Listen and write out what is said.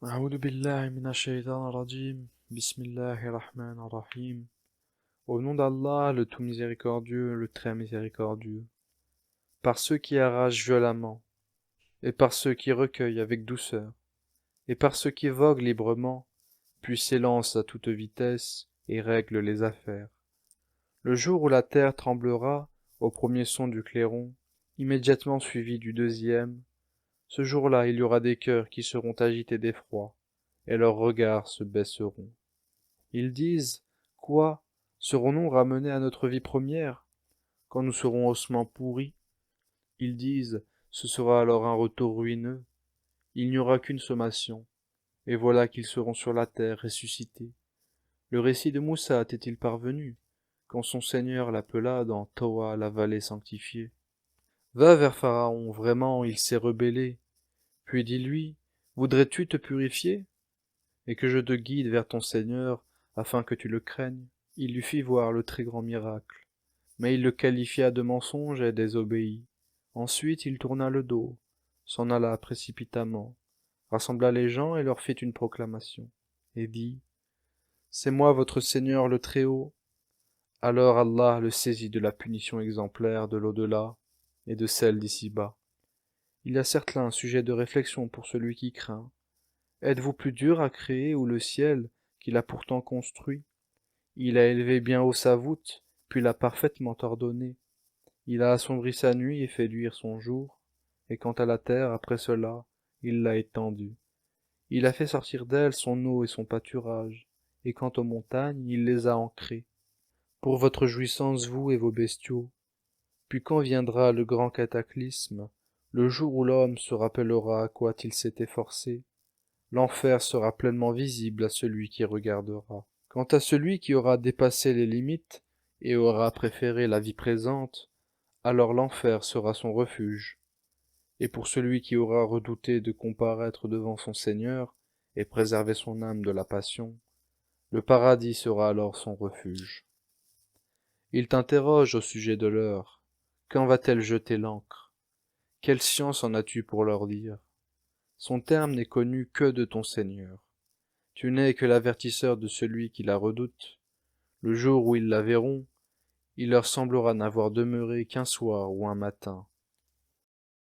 أعوذ بالله من الشيطان الرجيم بسم الله الرحمن الرحيم. Au nom d'Allah, le tout miséricordieux, le très miséricordieux. Par ceux qui arrachent violemment, et par ceux qui recueillent avec douceur, et par ceux qui voguent librement, puis s'élancent à toute vitesse et règlent les affaires. Le jour où la terre tremblera au premier son du clairon, immédiatement suivi du deuxième, ce jour-là il y aura des cœurs qui seront agités d'effroi, et leurs regards se baisseront. Ils disent: quoi? Serons-nous ramenés à notre vie première, quand nous serons ossements pourris? Ils disent: ce sera alors un retour ruineux. Il n'y aura qu'une sommation, et voilà qu'ils seront sur la terre ressuscités. Le récit de Moussa était-il parvenu, quand son Seigneur l'appela dans Toa, la vallée sanctifiée? Va vers Pharaon, vraiment il s'est rebellé. Puis dis-lui: voudrais-tu te purifier, et que je te guide vers ton Seigneur, afin que tu le craignes? Il lui fit voir le très grand miracle, mais il le qualifia de mensonge et désobéit. Ensuite il tourna le dos, s'en alla précipitamment, rassembla les gens et leur fit une proclamation, et dit: c'est moi votre Seigneur le Très-Haut. Alors Allah le saisit de la punition exemplaire de l'au-delà et de celle d'ici-bas. Il y a certes là un sujet de réflexion pour celui qui craint. Êtes-vous plus dur à créer ou le ciel, qu'il a pourtant construit? Il a élevé bien haut sa voûte, puis l'a parfaitement ordonnée. Il a assombri sa nuit et fait luire son jour, et quant à la terre, après cela, il l'a étendue. Il a fait sortir d'elle son eau et son pâturage, et quant aux montagnes, il les a ancrées. Pour votre jouissance, vous et vos bestiaux. Puis quand viendra le grand cataclysme, le jour où l'homme se rappellera à quoi il s'est efforcé, l'enfer sera pleinement visible à celui qui regardera. Quant à celui qui aura dépassé les limites et aura préféré la vie présente, alors l'enfer sera son refuge. Et pour celui qui aura redouté de comparaître devant son Seigneur et préserver son âme de la passion, le paradis sera alors son refuge. Il t'interroge au sujet de l'heure. Quand va-t-elle jeter l'ancre? Quelle science en as-tu pour leur dire? Son terme n'est connu que de ton Seigneur. Tu n'es que l'avertisseur de celui qui la redoute. Le jour où ils la verront, il leur semblera n'avoir demeuré qu'un soir ou un matin.